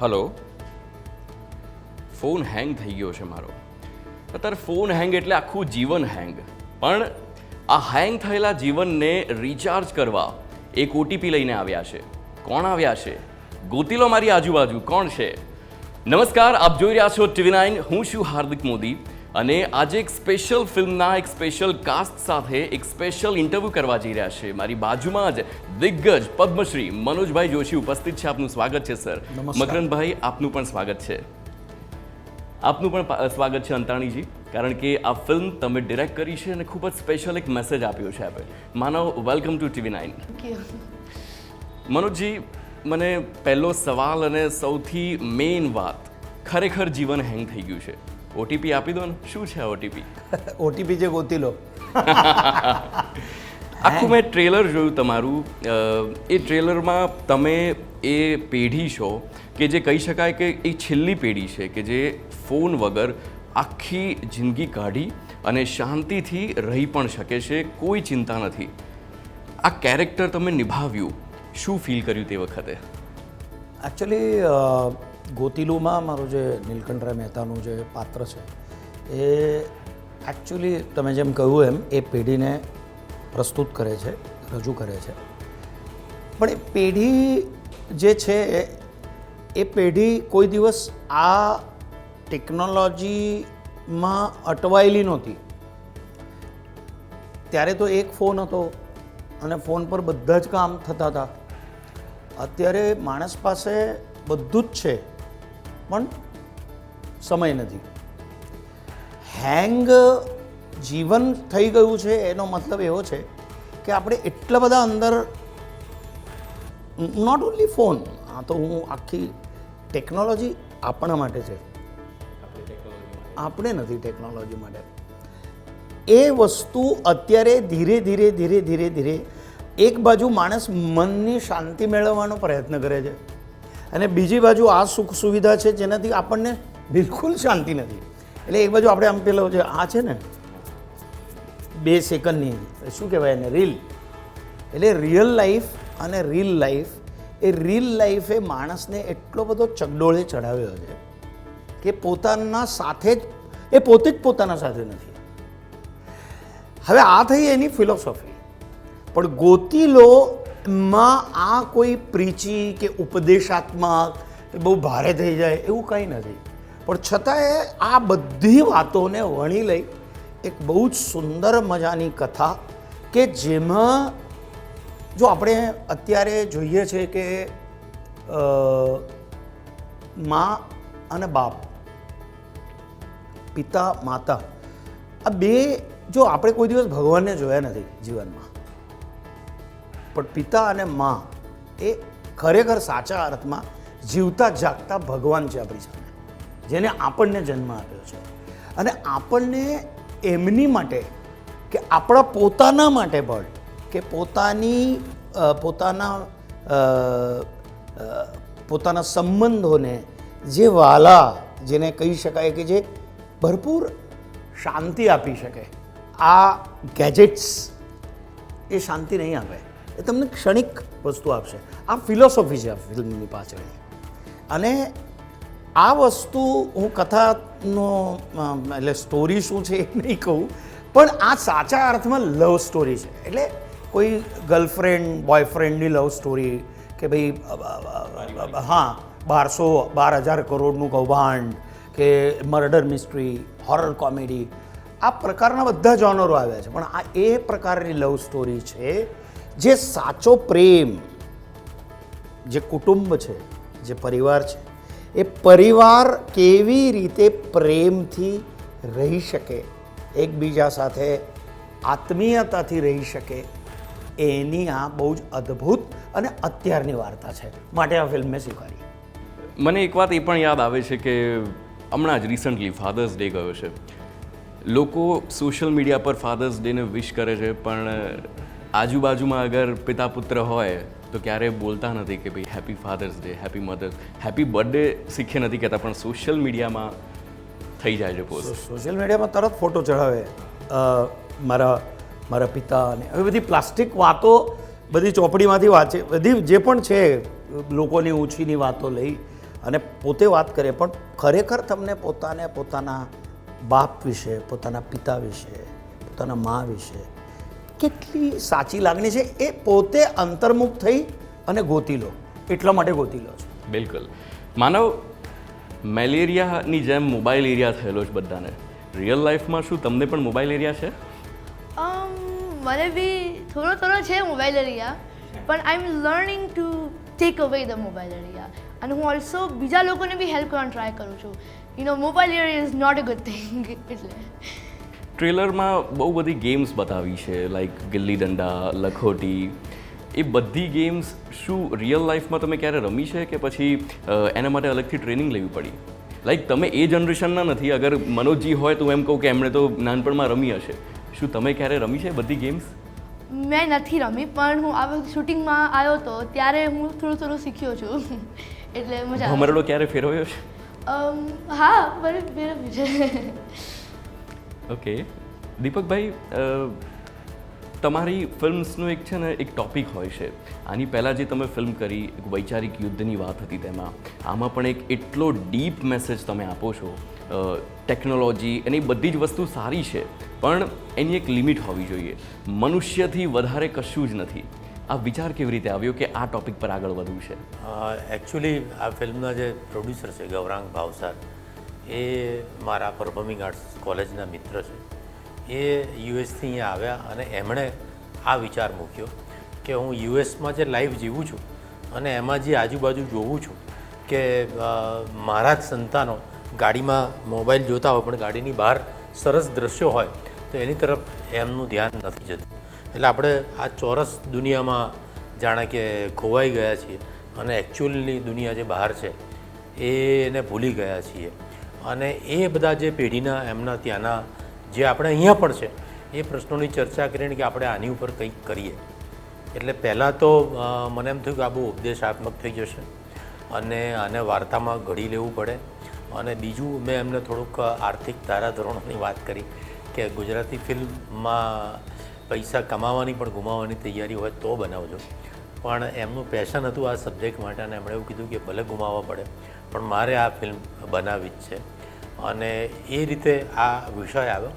Hello. Phone હેંગ થઈ ગયો છે મારો. અત્યારે ફોન હેંગ એટલે આખું જીવન હેંગ. પણ આ હેંગ થયેલા જીવનને રિચાર્જ કરવા એક ઓટીપી લઈને આવ્યા છે. કોણ આવ્યા છે? ગોતી લો મારી આજુબાજુ કોણ છે. નમસ્કાર, આપ જોઈ રહ્યા છો TV9. હું છું હાર્દિક મોદી અને આજે એક સ્પેશિયલ ફિલ્મના એક સ્પેશિયલ કાસ્ટ સાથે એક સ્પેશિયલ ઇન્ટરવ્યૂ કરવા જઈ રહ્યા છે. મારી બાજુમાં જ દિગ્ગજ પદ્મશ્રી મનોજભાઈ જોશી ઉપસ્થિત છે. આપનું સ્વાગત છે સર. મકરંદભાઈ, આપનું પણ સ્વાગત છે. આપનું પણ સ્વાગત છે અંતાણીજી, કારણ કે આ ફિલ્મ તમે ડિરેક્ટ કરી છે અને ખૂબ જ સ્પેશિયલ એક મેસેજ આપ્યો છે આપે. માનવ, વેલકમ ટુ TV9. મનોજજી, મને પહેલો સવાલ અને સૌથી મેઇન વાત, ખરેખર જીવન હેંગ થઈ ગયું છે. ઓટીપી આપી દો ને, શું છે ઓટીપી? ઓટીપી જે ગોતી લો. આખું મેં ટ્રેલર જોયું તમારું. એ ટ્રેલરમાં તમે એ પેઢી છો કે જે કહી શકાય કે એ છેલ્લી પેઢી છે કે જે ફોન વગર આખી જિંદગી કાઢી અને શાંતિથી રહી પણ શકે છે, કોઈ ચિંતા નથી. આ કેરેક્ટર તમે નિભાવ્યું, શું ફીલ કર્યું તે વખતે? એકચ્યુઅલી ગોતીલુમાં મારું જે નીલકંઠરાય મહેતાનું જે પાત્ર છે એ એકચ્યુઅલી તમે જેમ કહ્યું એમ એ પેઢીને પ્રસ્તુત કરે છે, રજૂ કરે છે. પણ એ પેઢી જે છે એ પેઢી કોઈ દિવસ આ ટેકનોલોજીમાં અટવાયેલી નહોતી. ત્યારે તો એક ફોન હતો અને ફોન પર બધા જ કામ થતા હતા. અત્યારે માણસ પાસે બધું જ છે પણ સમય નથી. હેંગ જીવન થઈ ગયું છે એનો મતલબ એવો છે કે આપણે એટલા બધા અંદર, નોટ ઓનલી ફોન, આ તો હું આખી ટેકનોલોજી આપણા માટે છે, આપણે નથી ટેકનોલોજી માટે. એ વસ્તુ અત્યારે ધીરે ધીરે ધીરે ધીરે ધીરે એક બાજુ માણસ મનની શાંતિ મેળવવાનો પ્રયત્ન કરે છે અને બીજી બાજુ આ સુખ સુવિધા છે જેનાથી આપણને બિલકુલ શાંતિ નથી. એટલે એક બાજુ આપણે આમ પેલો જે આ છે ને 2 સેકન્ડની શું કહેવાય એને, રીલ. એટલે રિયલ લાઈફ અને રીલ લાઈફ, એ રીલ લાઈફે માણસને એટલો બધો ચગડોળે ચડાવ્યો છે કે પોતાના સાથે જ એ પોતે જ પોતાના સાથે નથી. હવે આ થઈ એની ફિલોસોફી. પણ ગોતી લો માં આ કોઈ પ્રીચી કે ઉપદેશાત્મક કે બહુ ભારે થઈ જાય એવું કંઈ નથી. પણ છતાંય આ બધી વાતોને વણી લઈ એક બહુ જ સુંદર મજાની કથા કે જેમાં જો આપણે અત્યારે જોઈએ છે કે મા અને બાપ, પિતા માતા, આ બે, જો આપણે કોઈ દિવસ ભગવાનને જોયા નથી જીવનમાં, પણ પિતા અને મા એ ખરેખર સાચા અર્થમાં જીવતા જાગતા ભગવાન છે આપણી સામે, જેને આપણને જન્મ આપ્યો છે. અને આપણને એમની માટે કે આપણા પોતાના માટે પણ કે પોતાના સંબંધોને જે વાલા, જેને કહી શકાય કે જે ભરપૂર શાંતિ આપી શકે, આ ગેજેટ્સ એ શાંતિ નહીં આપે, એ તમને ક્ષણિક વસ્તુ આપશે. આ ફિલોસોફી છે આ ફિલ્મની પાછળ. અને આ વસ્તુ હું કથાનો એટલે સ્ટોરી શું છે એ નહીં કહું, પણ આ સાચા અર્થમાં લવ સ્ટોરી છે. એટલે કોઈ ગર્લફ્રેન્ડ બોયફ્રેન્ડની લવ સ્ટોરી કે ભાઈ હા 12,000 કરોડનું કૌભાંડ કે મર્ડર મિસ્ટ્રી, હોરર કોમેડી, આ પ્રકારના બધા જોનરો આવ્યા છે. પણ આ એ પ્રકારની લવ સ્ટોરી છે જે સાચો પ્રેમ, જે કુટુંબ છે, જે પરિવાર છે, એ પરિવાર કેવી રીતે પ્રેમથી રહી શકે, એકબીજા સાથે આત્મીયતાથી રહી શકે, એની આ બહુ જ અદ્ભુત અને અત્યારની વાર્તા છે. માટે આ ફિલ્મ મેં સ્વીકારી. મને એક વાત એ પણ યાદ આવે છે કે હમણાં જ રિસન્ટલી ફાધર્સ ડે ગયો છે. લોકો સોશિયલ મીડિયા પર ફાધર્સ ડેને વિશ કરે છે, પણ આજુબાજુમાં અગર પિતા પુત્ર હોય તો ક્યારેય બોલતા નથી કે ભાઈ happy father's day, happy mother's, happy birthday શીખે નથી કહેતા, પણ સોશિયલ મીડિયામાં થઈ જાય છે પોસ્ટ. સોશિયલ મીડિયામાં તરત ફોટો ચડાવે મારા પિતા, અને હવે બધી પ્લાસ્ટિક વાતો બધી ચોપડીમાંથી વાંચે, બધી જે પણ છે લોકોની ઓછીની વાતો લઈ અને પોતે વાત કરે પણ ખરેખર તમને પોતાના બાપ વિશે, પોતાના પિતા વિશે, પોતાના મા વિશે કેટલી સાચી લાગણી છે એ પોતે અંતર્મુખ થઈ અને ગોતી લો, એટલા માટે ગોતી લો છો. બિલકુલ. માનવ, મેલેરિયાની જેમ મોબાઈલ એરિયા થયેલો છે બધાને. રિયલ લાઈફમાં શું તમને પણ મોબાઈલ એરિયા છે? મને બી થોડો છે મોબાઈલ એરિયા, પણ I am learning to take away the mobile area. અને હું ઓલ્સો બીજા લોકોને બી હેલ્પ કરવાનો ટ્રાય કરું છું. Mobile area is not a good thing. એટલે ટ્રેલરમાં બહુ બધી ગેમ્સ બતાવી છે, લાઈક ગિલ્લી દંડા, લખોટી. એ બધી ગેમ્સ શું રિયલ લાઈફમાં તમે ક્યારે રમી છે કે પછી એના માટે અલગથી ટ્રેનિંગ લેવી પડી? લાઈક તમે એ જનરેશનના નથી, અગર મનોજજી હોય તો એમ કહું કે એમણે તો નાનપણમાં રમી હશે. શું તમે ક્યારે રમી છે બધી ગેમ્સ? મેં નથી રમી, પણ હું આ વખતે શૂટિંગમાં આવ્યો હતો ત્યારે હું થોડું શીખ્યો છું. એટલે મજા આવે. ભમરડો ક્યારે ફેરવ્યો છે? હા, બરાબર છે. ઓકે. દીપકભાઈ, તમારી ફિલ્મ્સનું એક છે ને એક ટૉપિક હોય છે. આની પહેલાં જે તમે ફિલ્મ કરી એક વૈચારિક યુદ્ધની વાત હતી તેમાં, આમાં પણ એક એટલો ડીપ મેસેજ તમે આપો છો. ટેકનોલોજી એની બધી જ વસ્તુ સારી છે, પણ એની એક લિમિટ હોવી જોઈએ. મનુષ્યથી વધારે કશું જ નથી. આ વિચાર કેવી રીતે આવ્યો કે આ ટૉપિક પર આગળ વધવું છે? એકચ્યુઅલી આ ફિલ્મના જે પ્રોડ્યુસર છે ગૌરાંગ ભાવસાર, એ મારા પરફોર્મિંગ આર્ટ્સ કોલેજના મિત્ર છે. એ યુએસથી અહીંયા આવ્યા અને એમણે આ વિચાર મૂક્યો કે હું યુએસમાં જે લાઈફ જીવું છું અને એમાં જે આજુબાજુ જોઉં છું કે મારા જ સંતાનો ગાડીમાં મોબાઈલ જોતા હોય પણ ગાડીની બહાર સરસ દ્રશ્યો હોય તો એની તરફ એમનું ધ્યાન નથી જતું. એટલે આપણે આ ચોરસ દુનિયામાં જાણે કે ખોવાઈ ગયા છીએ અને એકચ્યુઅલની દુનિયા જે બહાર છે એને ભૂલી ગયા છીએ. અને એ બધા જે પેઢીના એમના ત્યાંના જે આપણે અહીંયા પણ છે એ પ્રશ્નોની ચર્ચા કરીને કે આપણે આની ઉપર કંઈક કરીએ. એટલે પહેલાં તો મને એમ થયું કે આ બહુ ઉપદેશાત્મક થઈ જશે અને આને વાર્તામાં ઘડી લેવું પડે. અને બીજું મેં એમને થોડુંક આર્થિક ધારાધોરણોની વાત કરી કે ગુજરાતી ફિલ્મમાં પૈસા કમાવાની પણ ગુમાવવાની તૈયારી હોય તો બનાવજો. પણ એમનું પેશન હતું આ સબ્જેક્ટ માટે અને એમણે એવું કીધું કે ભલે ગુમાવવા પડે પણ મારે આ ફિલ્મ બનાવવી જ છે. અને એ રીતે આ વિષય આવ્યો.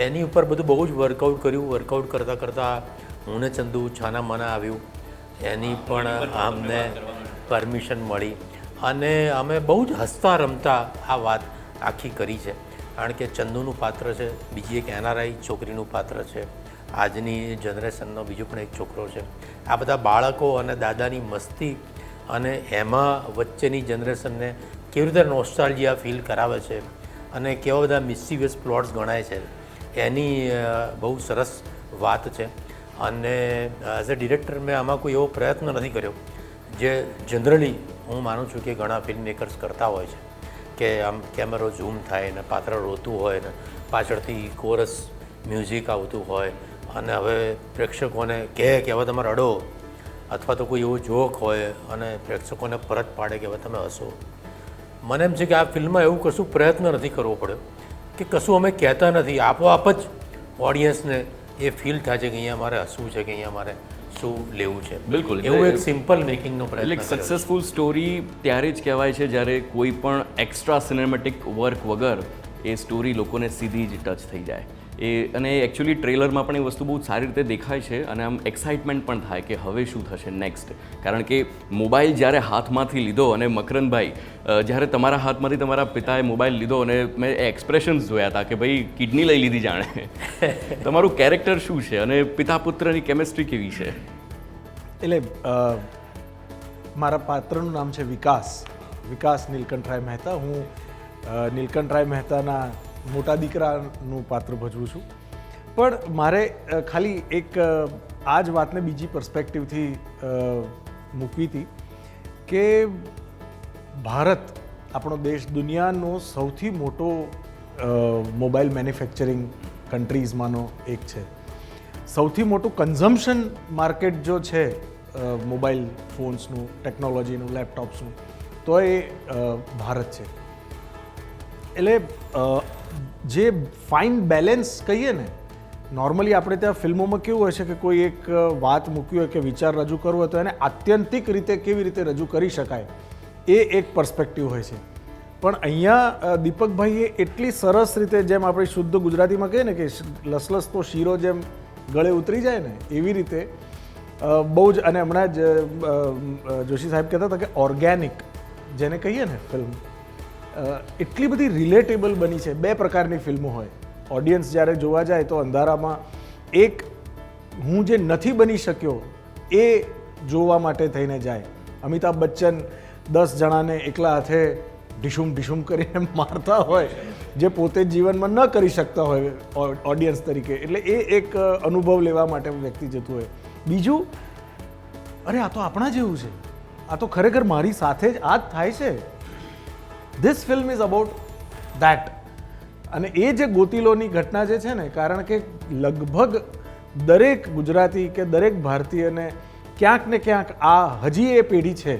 એની ઉપર બધું બહુ જ વર્કઆઉટ કર્યું. વર્કઆઉટ કરતાં હું ને ચંદુ છાના માના આવ્યું, એની પણ અમને પરમિશન મળી અને અમે બહુ જ હસતા રમતા આ વાત આખી કરી છે. કારણ કે ચંદુનું પાત્ર છે, બીજી એક NRI છોકરીનું પાત્ર છે, આજની જનરેશનનો બીજો પણ એક છોકરો છે. આ બધા બાળકો અને દાદાની મસ્તી અને એમાં વચ્ચેની જનરેશનને કેવી રીતે નોસ્ટાલ્જિયા ફીલ કરાવે છે અને કેવા બધા મિસ્ચીવિયસ પ્લોટ્સ ગણાય છે, એની બહુ સરસ વાત છે. અને એઝ અ ડિરેક્ટર મેં આમાં કોઈ એવો પ્રયત્ન નથી કર્યો જે જનરલી હું માનું છું કે ઘણા ફિલ્મ મેકર્સ કરતા હોય છે કે આમ કેમેરો ઝૂમ થાય ને પાત્ર રોતું હોય ને પાછળથી કોરસ મ્યુઝિક આવતું હોય અને હવે પ્રેક્ષકોને કહે કે હવે તમે રડો અથવા તો કોઈ એવો જોક હોય અને પ્રેક્ષકોને પરત પાડે કે હવે તમે હસો. મને એમ છે કે આ ફિલ્મમાં એવું કશું પ્રયત્ન નથી કરવો પડ્યો કે કશું અમે કહેતા નથી, આપોઆપ જ ઓડિયન્સને એ ફીલ થાય છે કે અહીંયા મારે હસવું છે કે અહીંયા મારે શું લેવું છે. બિલકુલ. એવું એક સિમ્પલ મેકિંગનો પ્રયત્ન. એટલે સક્સેસફુલ સ્ટોરી ત્યારે જ કહેવાય છે જ્યારે કોઈ પણ એક્સ્ટ્રા સિનેમેટિક વર્ક વગર એ સ્ટોરી લોકોને સીધી જ ટચ થઈ જાય. અને એકચ્યુઅલી ટ્રેલરમાં પણ એ વસ્તુ બહુ સારી રીતે દેખાય છે અને આમ એક્સાઇટમેન્ટ પણ થાય કે હવે શું થશે નેક્સ્ટ. કારણ કે મોબાઈલ જ્યારે હાથમાંથી લીધો અને મકરંદભાઈ જ્યારે તમારા હાથમાંથી તમારા પિતાએ મોબાઈલ લીધો અને મેં એક્સપ્રેશન્સ જોયા હતા કે ભાઈ કિડની લઈ લીધી જાણે. તમારું કેરેક્ટર શું છે અને પિતા પુત્રની કેમિસ્ટ્રી કેવી છે? એટલે મારા પાત્રનું નામ છે વિકાસ નીલકંઠરાય મહેતા. હું નીલકંઠરાય મહેતાના મોટા દીકરાનું પાત્ર ભજવું છું. પણ મારે ખાલી એક આ જ વાતને બીજી પર્સપેક્ટિવથી મૂકવી હતી કે ભારત આપણો દેશ દુનિયાનો સૌથી મોટો મોબાઈલ મેન્યુફેક્ચરિંગ કન્ટ્રીઝમાંનો એક છે. સૌથી મોટું કન્ઝમ્પશન માર્કેટ જો છે મોબાઈલ ફોન્સનું, ટેકનોલોજીનું, લેપટોપ્સનું, તો એ ભારત છે. એટલે જે ફાઇન બેલેન્સ કહીએ ને, નોર્મલી આપણે ત્યાં ફિલ્મોમાં કેવું હોય છે કે કોઈ એક વાત મૂકવી હોય કે વિચાર રજૂ કરવો હોય તો એને આત્યંતિક રીતે કેવી રીતે રજૂ કરી શકાય એ એક પર્સપેક્ટિવ હોય છે. પણ અહીંયા દીપકભાઈએ એટલી સરસ રીતે, જેમ આપણે શુદ્ધ ગુજરાતીમાં કહીએ ને કે લસલસતો શીરો જેમ ગળે ઉતરી જાય ને, એવી રીતે બહુ જ, અને હમણાં જ જોશી સાહેબ કહેતા હતા કે ઓર્ગેનિક જેને કહીએ ને ફિલ્મ, એટલી બધી રિલેટેબલ બની છે. બે પ્રકારની ફિલ્મો હોય. ઓડિયન્સ જ્યારે જોવા જાય તો અંધારામાં એક હું જે નથી બની શક્યો એ જોવા માટે થઈને જાય. અમિતાભ બચ્ચન 10 જણાને એકલા હાથે ઢીશુમ ઢીશુમ કરીને મારતા હોય, જે પોતે જ જીવનમાં ન કરી શકતા હોય ઓડિયન્સ તરીકે. એટલે એ એક અનુભવ લેવા માટે વ્યક્તિ જતું હોય. બીજું, અરે આ તો આપણા જેવું છે, આ તો ખરેખર મારી સાથે જ આ જ થાય છે. This film is about that. અને એ જે ગોતીલોની ઘટના જે છે ને, કારણ કે લગભગ દરેક ગુજરાતી કે દરેક ભારતીયને ક્યાંક ને ક્યાંક આ હજી એ પેઢી છે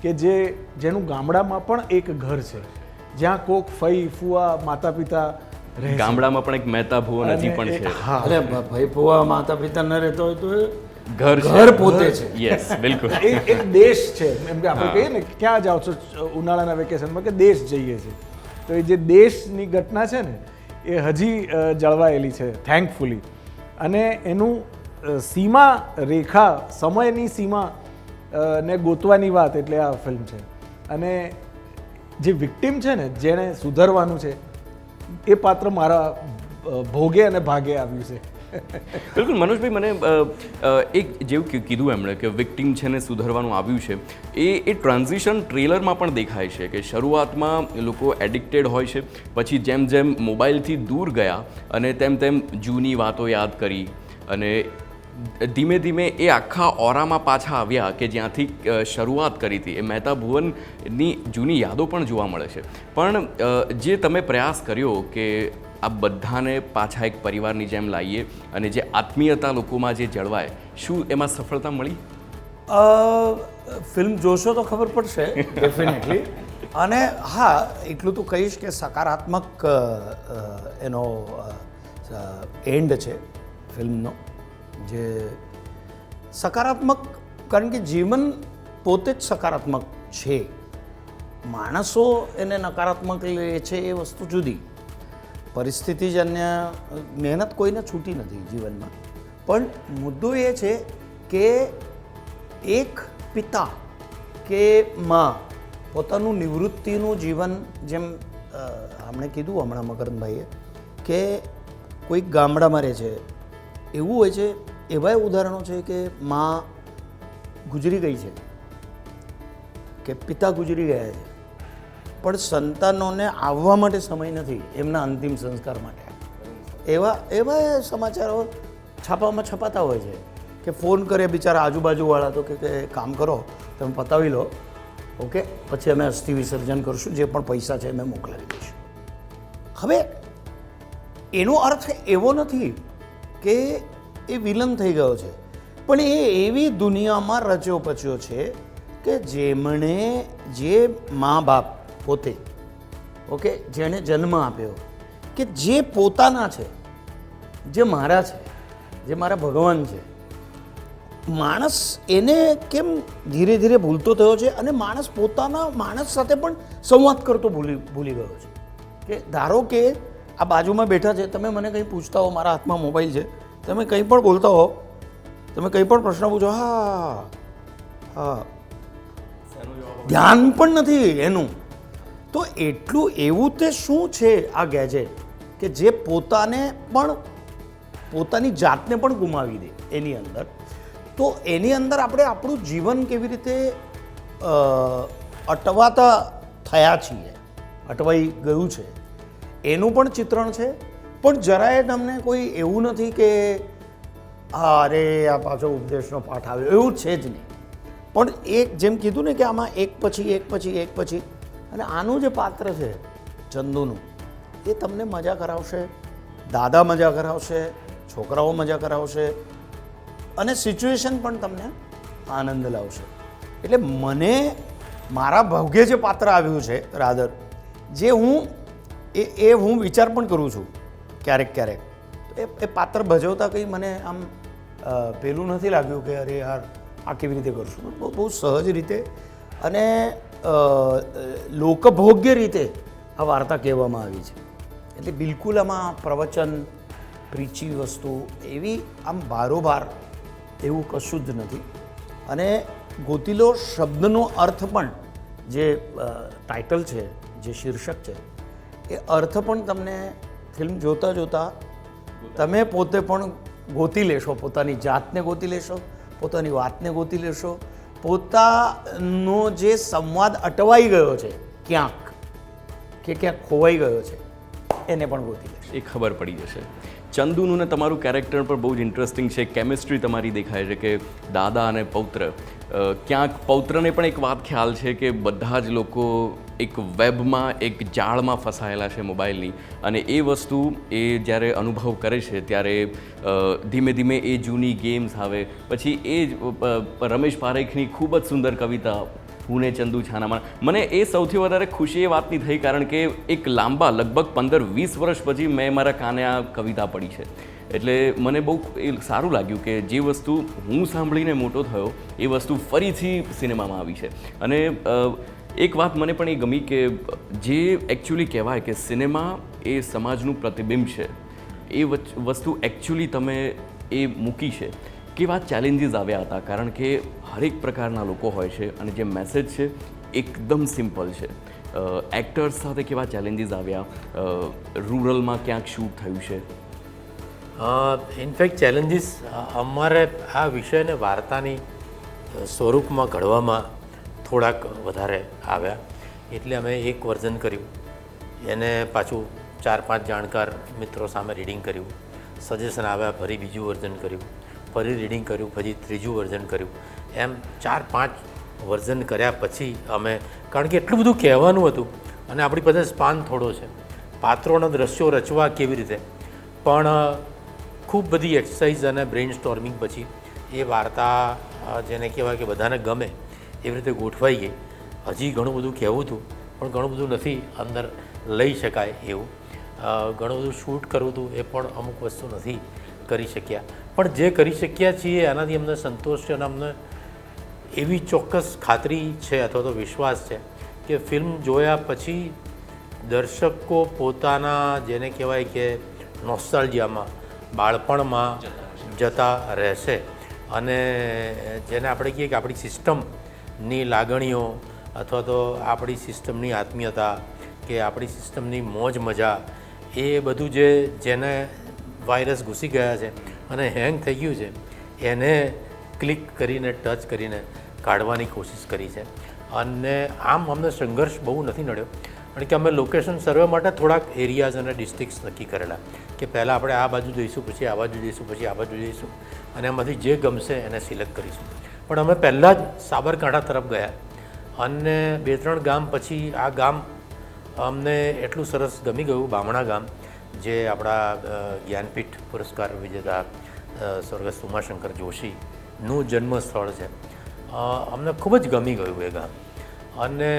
કે જેનું ગામડામાં પણ એક ઘર છે, જ્યાં કોક ફઈ ફુવા માતા પિતા રહે છે. ગામડામાં પણ એક મહેતા ભુવન હજી પણ છે. હા, અરે ભાઈ ફુવા માતા પિતા ન રહેતો હોય તો એ ઘર પોતે છે. યસ, બિલકુલ. એ એક દેશ છે. એમ કે આપણે કહીએ ને ક્યાં જાઓ છો ઉનાળાના વેકેશનમાં, કે દેશ જઈએ છીએ. તો એ જે દેશની ઘટના છે ને, એ હજી જળવાયેલી છે થેન્કફુલી. અને એનું સીમા રેખા, સમયની સીમા ને ગોતવાની વાત એટલે આ ફિલ્મ છે. અને જે વિક્ટિમ છે ને, જેણે સુધરવાનું છે, એ પાત્ર મારા ભોગે અને ભાગે આવ્યું છે. બિલકુલ મનોજભાઈ, મને એક જેવું કીધું એમણે કે વિક્ટિમ છે ને સુધરવાનું આવ્યું છે, એ ટ્રાન્ઝિશન ટ્રેલરમાં પણ દેખાય છે કે શરૂઆતમાં લોકો એડિક્ટેડ હોય છે, પછી જેમ જેમ મોબાઈલથી દૂર ગયા અને તેમ તેમ જૂની વાતો યાદ કરી અને ધીમે ધીમે એ આખા ઓરામાં પાછા આવ્યા કે જ્યાંથી શરૂઆત કરી હતી. એ મહેતા ભુવનની જૂની યાદો પણ જોવા મળે છે. પણ જે તમે પ્રયાસ કર્યો કે આ બધાને પાછા એક પરિવારની જેમ લાવીએ અને જે આત્મીયતા લોકોમાં જે જળવાય, શું એમાં સફળતા મળી? ફિલ્મ જોશો તો ખબર પડશે ડેફિનેટલી. અને હા, એટલું તો કહીશ કે સકારાત્મક એનો એન્ડ છે ફિલ્મનો. જે સકારાત્મક, કારણ કે જીવન પોતે જ સકારાત્મક છે. માણસો એને નકારાત્મક લે છે એ વસ્તુ જુદી. પરિસ્થિતિજન્ય મહેનત કોઈને છૂટી નથી જીવનમાં. પણ મુદ્દો એ છે કે એક પિતા કે માં પોતાનું નિવૃત્તિનું જીવન, જેમ આપણે કીધું હમણાં મકરંદભાઈએ કે કોઈક ગામડામાં રહે છે, એવું હોય છે. એવાય ઉદાહરણો છે કે માં ગુજરી ગઈ છે કે પિતા ગુજરી ગયા છે, પણ સંતાનોને આવવા માટે સમય નથી એમના અંતિમ સંસ્કાર માટે. એવા સમાચારો છાપામાં છપાતા હોય છે કે ફોન કરે બિચારા આજુબાજુવાળા તો કે કામ કરો, તમે પતાવી લો, ઓકે, પછી અમે અસ્થિ વિસર્જન કરશું, જે પણ પૈસા છે અમે મોકલાવી દઈશું. હવે એનો અર્થ એવો નથી કે એ વિલન થઈ ગયો છે, પણ એ એવી દુનિયામાં રચ્યો પચ્યો છે કે જેમણે, જે મા બાપ પોતે, ઓકે, જેણે જન્મ આપ્યો, કે જે પોતાના છે, જે મારા છે, જે મારા ભગવાન છે, માણસ એને કેમ ધીરે ધીરે ભૂલતો થયો છે અને માણસ પોતાના માણસ સાથે પણ સંવાદ કરતો ભૂલી ગયો છે. કે ધારો કે આ બાજુમાં બેઠા છે, તમે મને કંઈ પૂછતા હો, મારા હાથમાં મોબાઈલ છે, તમે કંઈ પણ બોલતા હો, તમે કંઈ પણ પ્રશ્ન પૂછો, હા હા, ધ્યાન પણ નથી એનું. તો એટલું એવું તે શું છે આ ગેજેટ કે જે પોતાને પણ, પોતાની જાતને પણ ગુમાવી દે એની અંદર. તો એની અંદર આપણે આપણું જીવન કેવી રીતે અટવાતા થયા છીએ, અટવાઈ ગયું છે, એનું પણ ચિત્રણ છે. પણ જરાય તમને કોઈ એવું નથી કે અરે આ પાછો ઉપદેશનો પાઠ આવ્યો, એવું છે જ નહીં. પણ એક, જેમ કીધું ને કે આમાં એક પછી એક પછી એક પછી, અને આનું જે પાત્ર છે ચંદુનું, એ તમને મજા કરાવશે, દાદા મજા કરાવશે, છોકરાઓ મજા કરાવશે, અને સિચ્યુએશન પણ તમને આનંદ લાવશે. એટલે મને મારા ભાગ્યે જે પાત્ર આવ્યું છે રાધર, જે હું વિચાર પણ કરું છું ક્યારેક એ પાત્ર ભજવતા કંઈ મને આમ પેલું નથી લાગ્યું કે અરે યાર આ કેવી રીતે કરશું. બહુ સહજ રીતે અને લોકભોગ્ય રીતે આ વાર્તા કહેવામાં આવી છે. એટલે બિલકુલ આમાં પ્રવચન પ્રીચી વસ્તુ એવી આમ બારોબાર એવું કશું જ નથી. અને ગોતીલો શબ્દનો અર્થ પણ જે ટાઇટલ છે, જે શીર્ષક છે, એ અર્થ પણ તમને ફિલ્મ જોતાં જોતાં તમે પોતે પણ ગોતી લેશો, પોતાની જાતને ગોતી લેશો, પોતાની વાતને ગોતી લેશો, પોતાનો જે સંવાદ અટવાઈ ગયો છે ક્યાંક કે ક્યાંક ખોવાઈ ગયો છે એને પણ ગોતી લેશો. એ ખબર પડી જશે. ચંદુનું ને તમારું કેરેક્ટર પણ બહુ જ ઇન્ટરેસ્ટિંગ છે. કેમિસ્ટ્રી તમારી દેખાય છે કે દાદા અને પૌત્ર, ક્યાંક પૌત્રને પણ એક વાત ખ્યાલ છે કે બધા જ લોકો એક વેબમાં, એક જાળમાં ફસાયેલા છે મોબાઈલની, અને એ વસ્તુ એ જ્યારે અનુભવ કરે છે ત્યારે ધીમે ધીમે એ જૂની ગેમ્સ આવે. પછી એ જ રમેશ પારેખની ખૂબ જ સુંદર કવિતા હું ને ચંદુ છાનામાં, મને એ સૌથી વધારે ખુશી એ વાતની થઈ કારણ કે એક લાંબા લગભગ 15-20 વર્ષ પછી મેં મારા કાને આ કવિતા પડી છે. એટલે મને બહુ એ સારું લાગ્યું કે જે વસ્તુ હું સાંભળીને મોટો થયો એ વસ્તુ ફરીથી સિનેમામાં આવી છે. અને એક વાત મને પણ એ ગમી કે જે એકચ્યુઅલી કહેવાય કે સિનેમા એ સમાજનું પ્રતિબિંબ છે, એ વસ્તુ એકચ્યુઅલી તમે એ મૂકી છે. કેવા ચેલેન્જીસ આવ્યા હતા, કારણ કે હરેક પ્રકારના લોકો હોય છે અને જે મેસેજ છે એકદમ સિમ્પલ છે. એક્ટર્સ સાથે કેવા ચેલેન્જીસ આવ્યા, રૂરલમાં ક્યાંક શૂટ થયું છે? ઇનફેક્ટ ચેલેન્જીસ અમારે આ વિષયને વાર્તાની સ્વરૂપમાં ઘડવામાં થોડાક વધારે આવ્યા. એટલે અમે એક વર્ઝન કર્યું, એને પાછું 4-5 જાણકાર મિત્રો સામે રીડિંગ કર્યું, સજેશન આવ્યા, ફરી બીજું વર્ઝન કર્યું, ફરી રીડિંગ કર્યું, પછી ત્રીજું વર્ઝન કર્યું. એમ 4-5 વર્ઝન કર્યા પછી અમે, કારણ કે એટલું બધું કહેવાનું હતું અને આપણી પાસે સ્પાન થોડો છે, પાત્રોના દ્રશ્યો રચવા કેવી રીતે, પણ ખૂબ બધી એક્સરસાઇઝ અને બ્રેઇન સ્ટોર્મિંગ પછી એ વાર્તા જેને કહેવાય કે બધાને ગમે એવી રીતે ગોઠવાઈ ગઈ. હજી ઘણું બધું કહેવું હતું પણ ઘણું બધું નથી અંદર લઈ શકાય એવું. ઘણું બધું શૂટ કરવું હતું એ પણ અમુક વસ્તુ નથી કરી શક્યા, પણ જે કરી શક્યા છીએ એનાથી અમને સંતોષ છે અને અમને એવી ચોક્કસ ખાતરી છે અથવા તો વિશ્વાસ છે કે ફિલ્મ જોયા પછી દર્શકો પોતાના જેને કહેવાય કે નોસ્ટાલ્જિયામાં, બાળપણમાં જતા રહેશે. અને જેને આપણે કહીએ કે આપણી સિસ્ટમની લાગણીઓ અથવા તો આપણી સિસ્ટમની આત્મીયતા કે આપણી સિસ્ટમની મોજ મજા, એ બધું જેને વાયરસ ઘૂસી ગયા છે અને હેંગ થઈ ગયું છે એને ક્લિક કરીને, ટચ કરીને કાઢવાની કોશિશ કરી છે. અને આમ અમને સંઘર્ષ બહુ નથી નડ્યો, કારણ કે અમે લોકેશન સર્વે માટે થોડાક એરિયાઝ અને ડિસ્ટ્રિક્ટ્સ નક્કી કરેલા કે પહેલાં આપણે આ બાજુ જઈશું, પછી આ બાજુ જઈશું, પછી આ બાજુ જઈશું, અને એમાંથી જે ગમશે એને સિલેક્ટ કરીશું. પણ અમે પહેલાં જ સાબરકાંઠા તરફ ગયા અને 2-3 ગામ પછી આ ગામ અમને એટલું સરસ ગમી ગયું, બામણા ગામ, જે આપણા જ્ઞાનપીઠ પુરસ્કાર વિજેતા સ્વર્ગસ્થ ઉમાશંકર જોશીનું જન્મ સ્થળ છે. અમને ખૂબ જ ગમી ગયું એ ગામ. અને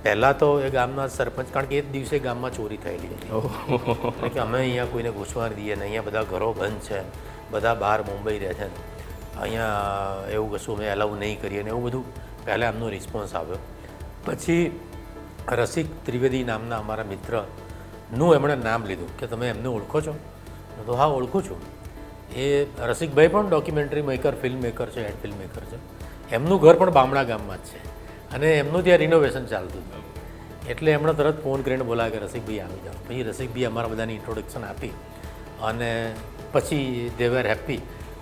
પહેલાં તો એ ગામના સરપંચ, કારણ કે એ જ દિવસે ગામમાં ચોરી થયેલી હતી કે અમે અહીંયા કોઈને ઘૂસવા નહીં દઈએ ને, અહીંયા બધા ઘરો બંધ છે, બધા બહાર મુંબઈ રહે છે, અહીંયા એવું કશું અમે એલાઉ નહીં કરીએ ને એવું બધું પહેલાં એમનો રિસ્પોન્સ આવ્યો. પછી રસિક ત્રિવેદી નામના અમારા મિત્રનું એમણે નામ લીધું કે તમે એમને ઓળખો છો? તો હા, ઓળખું છું. એ રસિકભાઈ પણ ડોક્યુમેન્ટરી મેકર, ફિલ્મ મેકર છે, હેડ ફિલ્મ મેકર છે. એમનું ઘર પણ બામણા ગામમાં જ છે અને એમનું ત્યાં રિનોવેશન ચાલતું હતું. એટલે એમણે તરત ફોન કરીને બોલાવ્યા કે રસિકભાઈ આવી જાઓ. પછી રસિકભાઈ અમારા બધાની ઇન્ટ્રોડક્શન આપી અને પછી દે વેર હેપી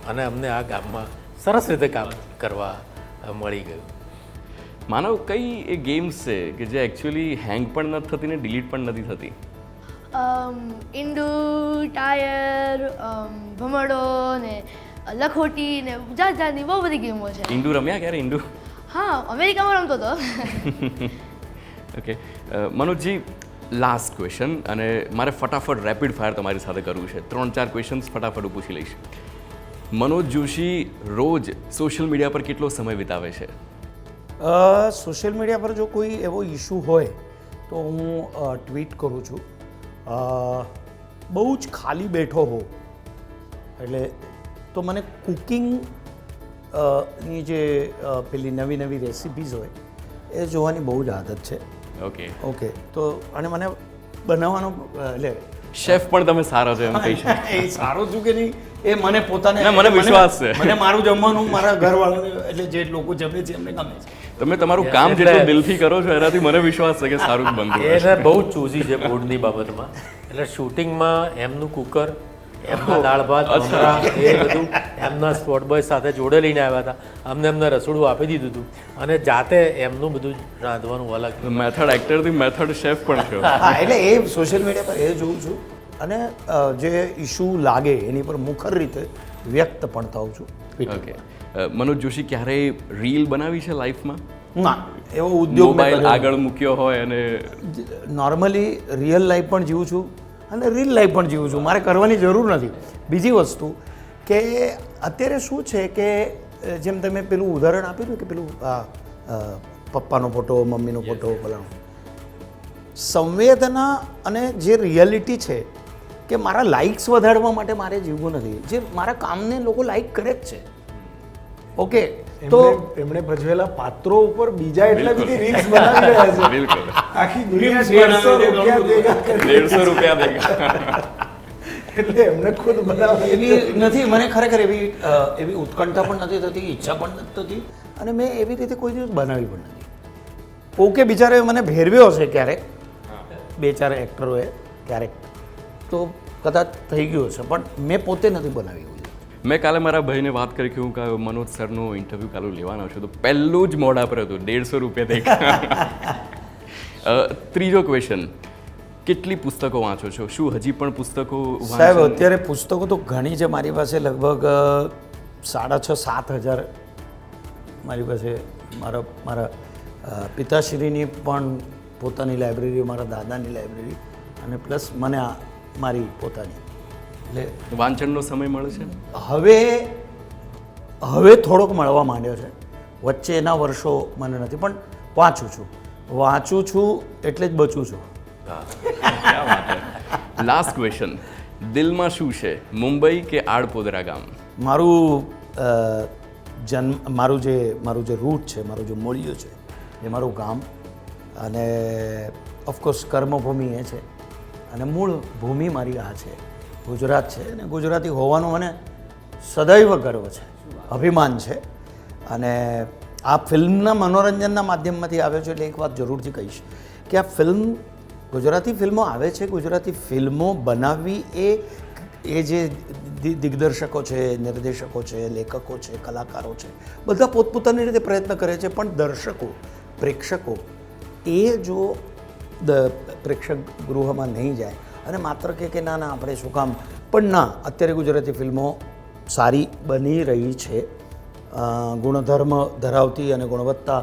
અને અમને આ ગામમાં સરસ રીતે કામ કરવા મળી ગયું. માનવ, કઈ એ ગેમ્સ છે કે જે એકચ્યુઅલી હેંગ પણ નથી થતી ને ડિલીટ પણ નથી થતી? ઇન્ડુ, ટાયર, ભમરડો ને લખોટી ને જાત જાતની બહુ બધી ગેમો છે. ઇન્ડુ રમ્યા ક્યારે? ઇન્ડુ? હા, અમેરિકામાં રમતો હતો. ઓકે મનોજજી, લાસ્ટ ક્વેશ્ચન, અને મારે ફટાફટ રેપિડ ફાયર તમારી સાથે કરવું છે. 3-4 ક્વેશ્ચન્સ ફટાફટ પૂછી લઈશ. મનોજ જોશી રોજ સોશિયલ મીડિયા પર કેટલો સમય વિતાવે છે? સોશિયલ મીડિયા પર જો કોઈ એવો ઇશ્યુ હોય તો હું ટ્વીટ કરું છું. બહુ જ ખાલી બેઠો હોઉં એટલે તો મને કુકિંગ ની જે પેલી નવી નવી રેસિપીઝ હોય એ જોવાની બહુ જ આદત છે. ઓકે, ઓકે, તો અને મને બનાવવાનો એટલે શેફ પણ તમે સારા છો એમ કહી શકો. એ સારું છું કે નહીં એ મને પોતાને ના, મને વિશ્વાસ છે. મને મારું જમવાનું મારા ઘરવાળાને એટલે જે લોકો જમે છે એમને ગમે છે. તમે તમારું કામ જેટલું દિલથી કરો છો એનાથી મને વિશ્વાસ છે કે સારું જ બનતું હશે. એને બહુ જ ચૂઝી છે ફૂડની બાબતમાં. એટલે શૂટિંગમાં એમનું કુકર, એમના દાળ ભાત, મમરા, એ બધું એમના સ્પોટ બોય સાથે જોડે લઈને આવ્યા હતા. અમને રસોડું આપી દીધું હતું અને જાતે એમનું બધું રાંધવાનું અલગ. મેથડ એક્ટરથી મેથડ શેફ પણ છો. હા, એટલે એ સોશિયલ મીડિયા પર એ જોઉં છું અને જે ઇશ્યુ લાગે એની પર મુખર રીતે વ્યક્ત પણ થાઉં છું. ઓકે, મનોજ જોશી ક્યારેય રીલ બનાવી છે લાઈફમાં? ના, એવો ઉદ્યોગ મોબાઈલ આગળ મૂક્યો હોય અને નોર્મલી રિયલ લાઈફ પણ જીવું છું અને રીલ લાઈફ પણ જીવું છું. મારે કરવાની જરૂર નથી. બીજી વસ્તુ કે અત્યારે શું છે કે જેમ તમે પેલું ઉદાહરણ આપ્યું ને કે પેલું પપ્પાનો ફોટો, મમ્મીનો ફોટો, પેલાનો સંવેદના અને જે રિયાલિટી છે કે મારા લાઇક્સ વધારવા માટે મારે જીવવું નથી. જે મારા કામને લોકો લાઈક કરે જ છે. ઓકે, તો એમણે ભજવેલા પાત્રો ઉપર બીજા એટલા બધી રીલ્સ બનાવી રહ્યા છે. બિલકુલ આખી દુનિયા 150 રૂપિયા ભેગા કરે. દેખા દેખા એટલે એમને ખુદ બનાવી એવી નથી. મને ખરેખર એવી ઉત્કંઠા પણ નથી થતી, ઈચ્છા પણ નથી થતી અને મેં એવી રીતે કોઈ દિવસ બનાવી પણ નથી. ઓકે, બિચારે મને ભેરવ્યો હશે ક્યારેક, 2-4 એક્ટરોએ ક્યારેક, તો કદાચ થઈ ગયું હશે, પણ મેં પોતે નથી બનાવી. મેં કાલે મારા ભાઈને વાત કરી કે હું મનોજ સરનો ઇન્ટરવ્યૂ કાલે લેવાનો છું, તો પહેલું જ મોઢા પર હતું 150 રૂપિયા દેખા. ત્રીજો ક્વેશ્ચન, કેટલી પુસ્તકો વાંચો છો? શું હજી પણ પુસ્તકો સાહેબ, અત્યારે પુસ્તકો તો ઘણી છે મારી પાસે. લગભગ 6,500-7,000 મારી પાસે. મારા પિતાશ્રીની પણ પોતાની લાઇબ્રેરી, મારા દાદાની લાઇબ્રેરી અને પ્લસ મને મારી પોતાની. એટલે વાંચનનો સમય મળે છે? હવે થોડોક મળવા માંડ્યો છે. વચ્ચેના વર્ષો મને નથી, પણ વાંચું છું એટલે જ બચું છું. લાસ્ટ ક્વેશ્ચન, દિલમાં શું છે, મુંબઈ કે આડપોદરા ગામ? મારું જે રૂટ છે, મારું જે મૂળિયો છે, એ મારું ગામ અને ઓફકોર્સ કર્મભૂમિ એ છે અને મૂળ ભૂમિ મારી આ છે, ગુજરાત છે. અને ગુજરાતી હોવાનો મને સદૈવ ગર્વ છે, અભિમાન છે. અને આ ફિલ્મના મનોરંજનના માધ્યમમાંથી આવ્યો છે એટલે એક વાત જરૂરથી કહીશ કે આ ફિલ્મ, ગુજરાતી ફિલ્મો આવે છે, ગુજરાતી ફિલ્મો બનાવવી એ જે દિગ્દર્શકો છે, નિર્દેશકો છે, લેખકો છે, કલાકારો છે, બધા પોતપોતાની રીતે પ્રયત્ન કરે છે. પણ દર્શકો, પ્રેક્ષકો એ જો પ્રેક્ષક ગૃહમાં નહીં જાય અને માત્ર કે ના આપણે શું કામ, પણ ના, અત્યારે ગુજરાતી ફિલ્મો સારી બની રહી છે. ગુણધર્મ ધરાવતી અને ગુણવત્તા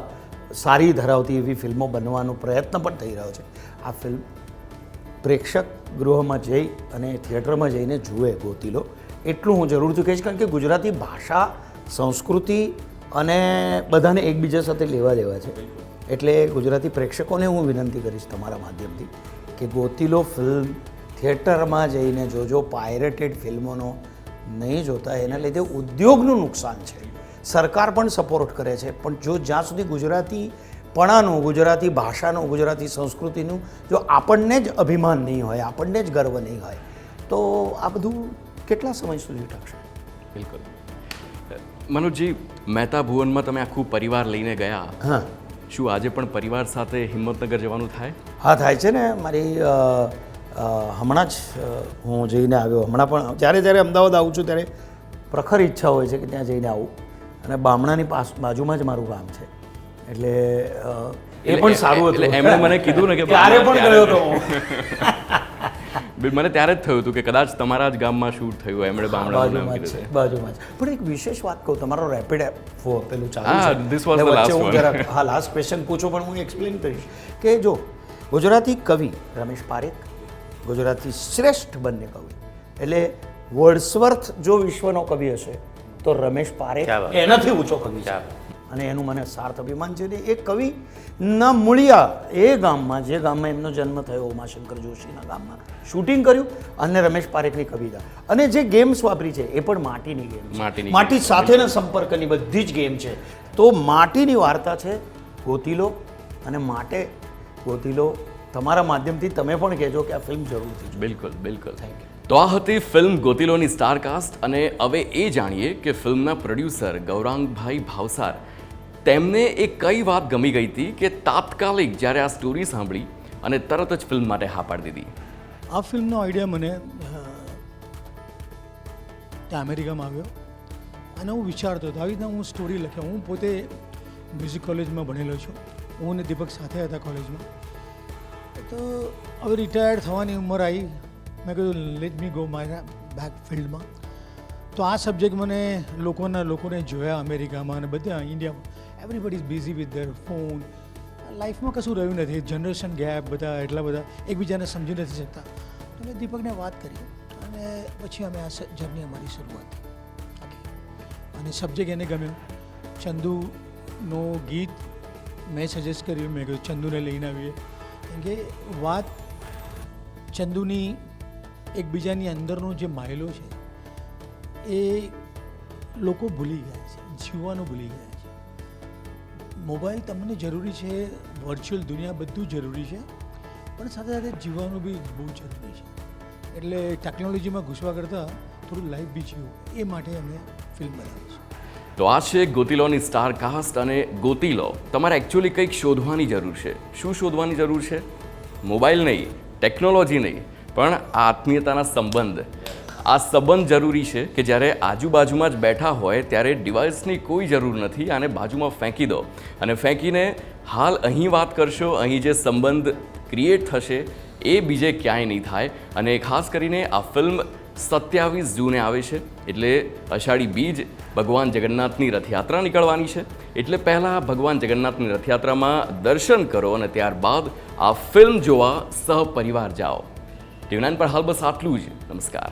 સારી ધરાવતી એવી ફિલ્મો બનવાનો પ્રયત્ન પણ થઈ રહ્યો છે. આ ફિલ્મ પ્રેક્ષક ગૃહમાં જઈ અને થિયેટરમાં જઈને જુએ, ગોતી લો, એટલું હું જરૂરથી કહીશ. કારણ કે ગુજરાતી ભાષા, સંસ્કૃતિ અને બધાને એકબીજા સાથે લેવા દેવા છે. એટલે ગુજરાતી પ્રેક્ષકોને હું વિનંતી કરીશ તમારા માધ્યમથી કે ગોતી લો ફિલ્મ, થિયેટરમાં જઈને જોજો. પાયરેટેડ ફિલ્મોનો નહીં જોતા, એના લીધે ઉદ્યોગનું નુકસાન છે. સરકાર પણ સપોર્ટ કરે છે, પણ જ્યાં સુધી ગુજરાતીપણાનું, ગુજરાતી ભાષાનું, ગુજરાતી સંસ્કૃતિનું જો આપણને જ અભિમાન નહીં હોય, આપણને જ ગર્વ નહીં હોય, તો આ બધું કેટલા સમય સુધી ટકશે? બિલકુલ. મનોજજી, મહેતા ભુવનમાં તમે આખું પરિવાર લઈને ગયા. હા, શું આજે પણ પરિવાર સાથે હિંમતનગર જવાનું થાય? હા, થાય છે ને. મારી હમણાં જ હું જઈને આવ્યો. હમણાં પણ જ્યારે અમદાવાદ આવું છું ત્યારે પ્રખર ઈચ્છા હોય છે કે ત્યાં જઈને આવું. અને બામણાની બાજુમાં જ મારું ગામ છે, એટલે એ પણ સારું હતું. એટલે એમણે મને કીધું ને કે ત્યારે પણ ગયો હતો. મને ત્યારે જ થયું હતું કે કદાચ તમારા જ ગામમાં શૂટ થયું. એમણે બામણાનું નામ કીધું છે. બાજુમાં જ. પણ એક વિશેષ વાત કહું, તમારો રેપિડ પેલું ચાલુ હા, છે. this was the last one. હા, લાસ્ટ ક્વેશ્ચન પૂછો, પણ હું એક્સપ્લેન કરીશ કે જો ગુજરાતી કવિ રમેશ પારેખ, ગુજરાતી શ્રેષ્ઠ બંને કવિ, એટલે વર્ડસવર્થ જો વિશ્વનો કવિ હશે તો રમેશ પારેખ એનાથી ઊંચો કવિ છે. અને એનું મને સાર્થ અભિમાન છે. એ કવિના મૂળિયા એ ગામમાં, જે ગામમાં એમનો જન્મ થયો, ઉમાશંકર જોશીના ગામમાં શૂટિંગ કર્યું અને રમેશ પારેખની કવિતા અને જે ગેમ્સ વાપરી છે એ પણ માટીની ગેમ છે. માટી સાથેના સંપર્કની બધી જ ગેમ છે. તો માટીની વાર્તા છે, ગોતી લો, અને માટે ગોતીલો તમારા માધ્યમથી તમે પણ કહેજો કે આ ફિલ્મ જરૂરથી જુઓ. બિલકુલ બિલકુલ તો આ હતી ફિલ્મ ગોતિલોની સ્ટારકાસ્ટ. અને હવે એ જાણીએ કે ફિલ્મના પ્રોડ્યુસર ગૌરાંગભાઈ ભાવસાર તેમને એ કઈ વાત ગમી ગઈ હતી કે તાત્કાલિક જ્યારે આ સ્ટોરી સાંભળી અને તરત જ ફિલ્મ માટે હા પાડી દીધી. આ ફિલ્મનો આઈડિયા મને ત્યાં અમેરિકામાં આવ્યો અને હું વિચારતો હતો આવી રીતના હું સ્ટોરી લખ્યો. હું પોતે મ્યુઝિક કોલેજમાં ભણેલો છું. હું અને દીપક સાથે હતા કોલેજમાં. તો હવે રિટાયર્ડ થવાની ઉંમર આવી. મેં કીધું લેટ મી ગો મારા બેક ફિલ્ડમાં. તો આ સબ્જેક્ટ મને લોકોને જોયા અમેરિકામાં અને બધા ઇન્ડિયામાં. Everybody is busy with their phone. લાઈફમાં કશું રહ્યું નથી. જનરેશન ગેપ, બધા એટલા બધા એકબીજાને સમજી નથી શકતા. તો મેં દીપકને વાત કરી અને પછી અમે આ જર્ની અમારી શરૂઆત થઈ. અને સબ્જેક્ટ એને ગમ્યો. ચંદુનો ગીત મેં સજેસ્ટ કર્યું. મેં કહ્યું ચંદુને લઈને આવીએ, કેમ કે વાત ચંદુની એકબીજાની અંદરનો જે માયલો છે એ લોકો ભૂલી ગયા છે, જીવવાનું ભૂલી ગયા છે. મોબાઈલ તમને જરૂરી છે, વર્ચ્યુઅલ દુનિયા બધું જરૂરી છે, પણ સાથે સાથે જીવવાનું બી બહુ જરૂરી છે. એટલે ટેકનોલોજીમાં ઘૂસવા કરતાં થોડું લાઈફ બી જીવો, એ માટે અમે ફિલ્મ બનાવી છે. તો આ છે ગોતિલોની સ્ટારકાસ્ટ. અને ગોતિલો તમારે એકચ્યુઅલી કંઈક શોધવાની જરૂર છે. શું શોધવાની જરૂર છે? મોબાઈલ નહીં, ટેકનોલોજી નહીં, પણ આત્મીયતાના સંબંધ. આ સંબંધ જરૂરી છે કે જ્યારે આજુબાજુમાં જ બેઠા હોય ત્યારે ડિવાઇસની કોઈ જરૂર નથી. આને બાજુમાં ફેંકી દો અને ફેંકીને હાલ અહીં વાત કરશો, અહીં જે સંબંધ ક્રિએટ થશે એ બીજે ક્યાંય નહીં થાય. અને ખાસ કરીને આ ફિલ્મ 27 જૂને આવે છે, એટલે અષાઢી બીજ ભગવાન જગન્નાથની રથયાત્રા નીકળવાની છે. એટલે પહેલાં ભગવાન જગન્નાથની રથયાત્રામાં દર્શન કરો અને ત્યારબાદ આ ફિલ્મ જોવા સહપરિવાર જાઓ. ટીવી9 પર હાલ બસ આટલું જ. નમસ્કાર.